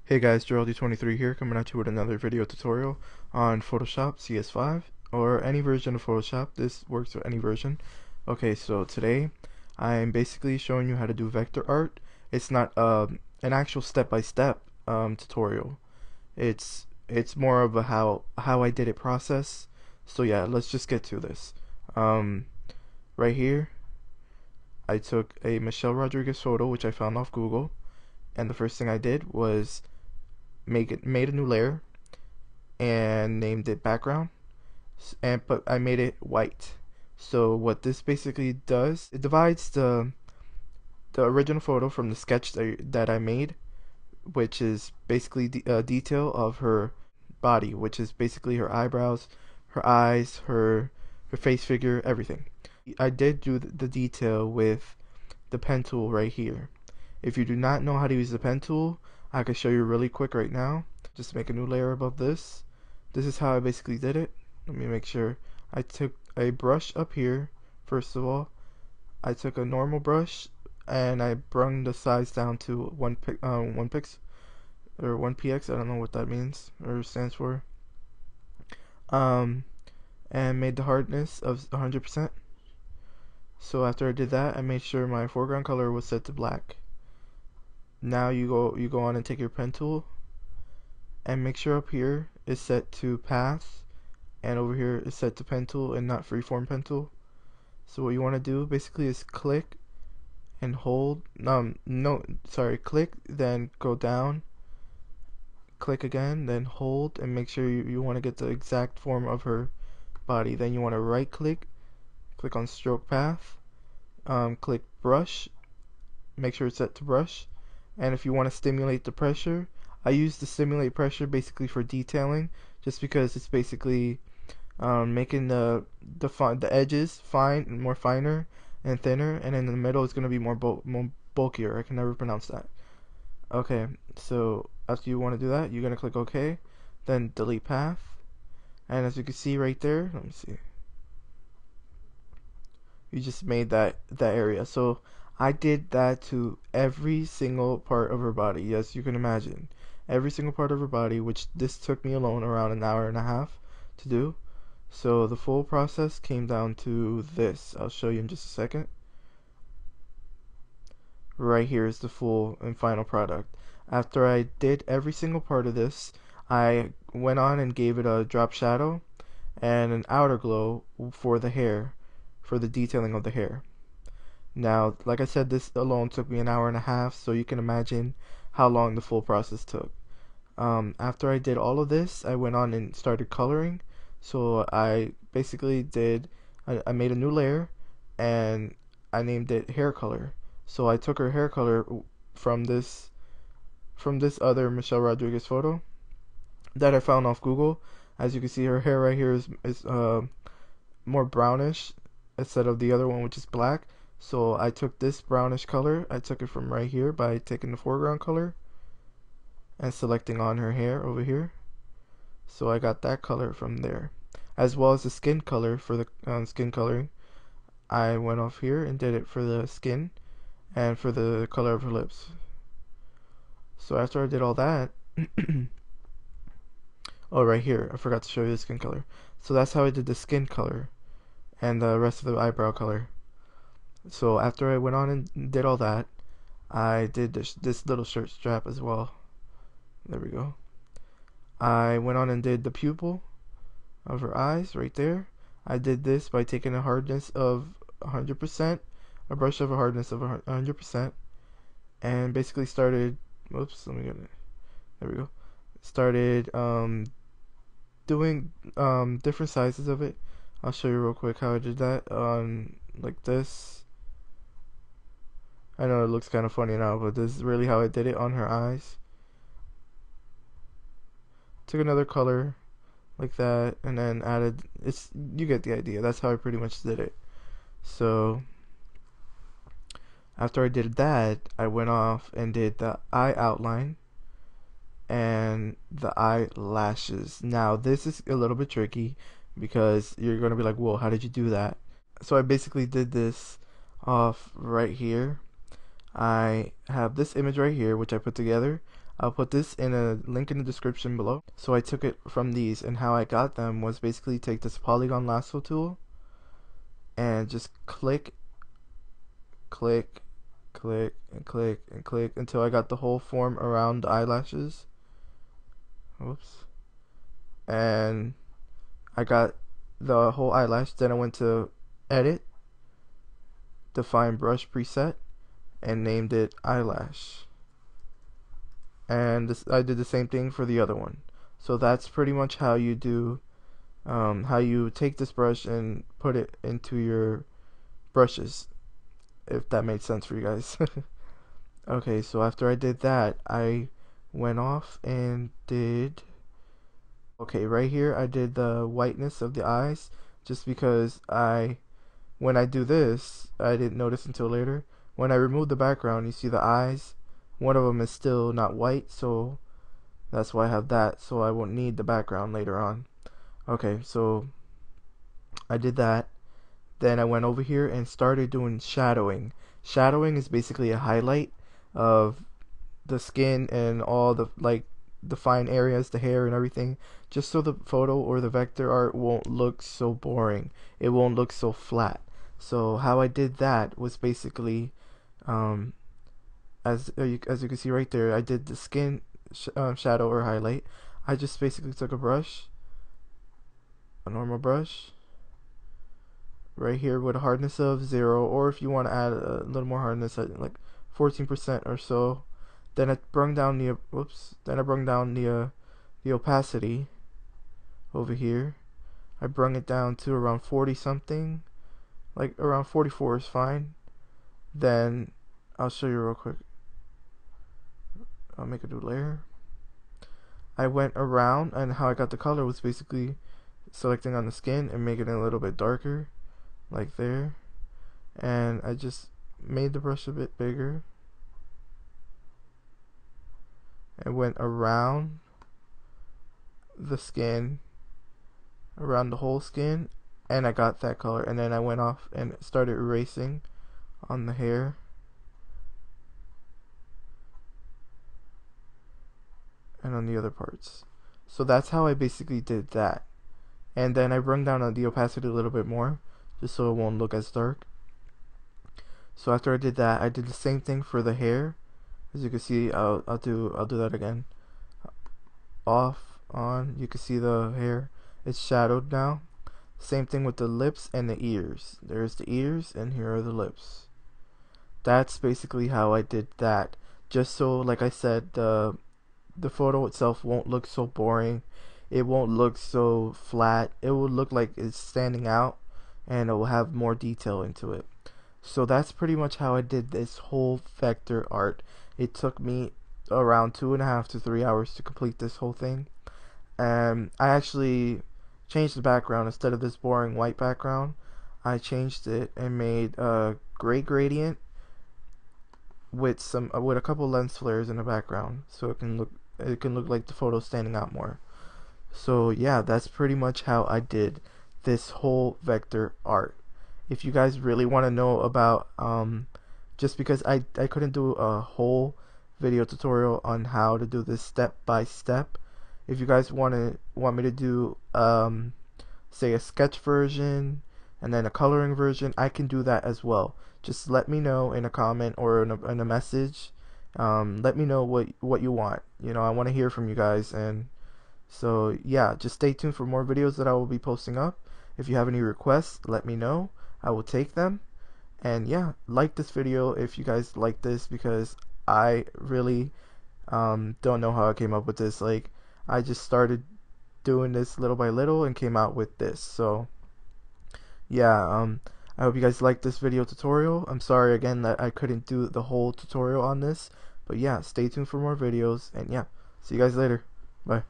Hey guys, Geraldy23 here, coming at you with another video tutorial on Photoshop CS5 or any version of Photoshop. This works with any version. Okay, so today I'm basically showing you how to do vector art. It's not an actual step-by-step tutorial. It's more of a how I did it process. So yeah, let's just get to this. Um, right here, I took a Michelle Rodriguez photo, which I found off Google, and the first thing I did was made a new layer and named it background, but I made it white. So what this basically does, it divides the original photo from the sketch that I made, which is basically the detail of her body, which is basically her eyebrows, her eyes, her face figure, everything. I did do the detail with the pen tool right here. If you do not know how to use the pen tool, I can show you really quick right now. Just make a new layer above this. This is how I basically did it. Let me make sure. I took a brush up here. First of all, I took a normal brush and I brung the size down to one pix or 1px. I don't know what that means or stands for. Um, and made the hardness of 100%. So after I did that, I made sure my foreground color was set to black. Now you go on and take your pen tool and make sure up here is set to path and over here is set to pen tool and not freeform pen tool. So what you want to do basically is click and hold, click, then go down, click again, then hold, and make sure you want to get the exact form of her body. Then you want to right click on stroke path, click brush, make sure it's set to brush, and if you want to stimulate the pressure, I use the stimulate pressure basically for detailing, just because it's basically making the edges more finer and thinner, and in the middle it's going to be more bulkier. I can never pronounce that. Okay, so after you want to do that, you're going to click OK, then delete path, and as you can see right there, let me see, you just made that area. So I did that to every single part of her body. Yes, you can imagine every single part of her body, which this took me alone around an hour and a half to do. So the full process came down to this. I'll show you in just a second. Right here is the full and final product. After I did every single part of this, I went on and gave it a drop shadow and an outer glow for the hair, for the detailing of the hair. Now, like I said, this alone took me an hour and a half, so you can imagine how long the full process took. After I did all of this, I went on and started coloring. So I basically I made a new layer and I named it hair color. So I took her hair color from this other Michelle Rodriguez photo that I found off Google. As you can see, her hair right here is more brownish instead of the other one, which is black. So I took this brownish color, I took it from right here by taking the foreground color and selecting on her hair over here. So I got that color from there, as well as the skin color for the skin coloring. I went off here and did it for the skin and for the color of her lips. So after I did all that, oh, right here, I forgot to show you the skin color. So that's how I did the skin color and the rest of the eyebrow color. So after I went on and did all that, I did this little shirt strap as well. There we go. I went on and did the pupil of her eyes right there. I did this by taking a hardness of 100%, a brush of a hardness of 100%, and basically started, whoops, let me get it, there we go, started doing different sizes of it. I'll show you real quick how I did that on like this. I know it looks kind of funny now, but this is really how I did it on her eyes. Took another color like that and then added, you get the idea. That's how I pretty much did it. So after I did that, I went off and did the eye outline and the eyelashes. Now this is a little bit tricky because you're going to be like, whoa, how did you do that? So I basically did this off right here. I have this image right here which I put together. I'll put this in a link in the description below. So I took it from these, and how I got them was basically take this polygon lasso tool and just click, click, click, and click, and click until I got the whole form around the eyelashes. Oops. And I got the whole eyelash. Then I went to edit, define brush preset, and named it eyelash. And this, I did the same thing for the other one. So that's pretty much how you do, how you take this brush and put it into your brushes, if that made sense for you guys. Okay, so after I did that, I went off and did, okay, right here I did the whiteness of the eyes, just because when I do this, I didn't notice until later, when I remove the background, you see the eyes, one of them is still not white, so that's why I have that, so I won't need the background later on. Okay, so I did that. Then I went over here and started doing shadowing. Shadowing is basically a highlight of the skin and all the the fine areas, the hair and everything, just so the photo or the vector art won't look so boring. It won't look so flat. So how I did that was basically, as you can see right there, I did the skin shadow or highlight. I just basically took a brush, a normal brush, right here with a hardness of 0, or if you want to add a little more hardness, like 14% or so. Then I brung down the the opacity over here. I brung it down to around 40 something, like around 44 is fine. Then I'll show you real quick. I'll make a new layer. I went around, and how I got the color was basically selecting on the skin and making it a little bit darker, like there. And I just made the brush a bit bigger and went around the skin, around the whole skin, and I got that color. And then I went off and started erasing on the hair, and on the other parts. So that's how I basically did that. And then I brought down the opacity a little bit more, just so it won't look as dark. So after I did that, I did the same thing for the hair. As you can see, I'll do that again. Off, on, you can see the hair, it's shadowed now. Same thing with the lips and the ears. There's the ears, and here are the lips. That's basically how I did that, just so, like I said, the photo itself won't look so boring. It won't look so flat. It will look like it's standing out, and it will have more detail into it. So that's pretty much how I did this whole vector art. It took me around 2.5 to 3 hours to complete this whole thing. And I actually changed the background. Instead of this boring white background, I changed it and made a gray gradient with a couple lens flares in the background, so it can look like the photo standing out more. So yeah, that's pretty much how I did this whole vector art. If you guys really want to know about, just because I couldn't do a whole video tutorial on how to do this step by step, if you guys want me to do say a sketch version and then a coloring version, I can do that as well. Just let me know in a comment or in a message. Let me know what you want. You know, I want to hear from you guys. And so yeah, just stay tuned for more videos that I will be posting up. If you have any requests, let me know. I will take them. And yeah, like this video if you guys like this, because I really don't know how I came up with this. Like, I just started doing this little by little and came out with this. So yeah, I hope you guys liked this video tutorial. I'm sorry again that I couldn't do the whole tutorial on this, but yeah, stay tuned for more videos. And yeah, see you guys later. Bye.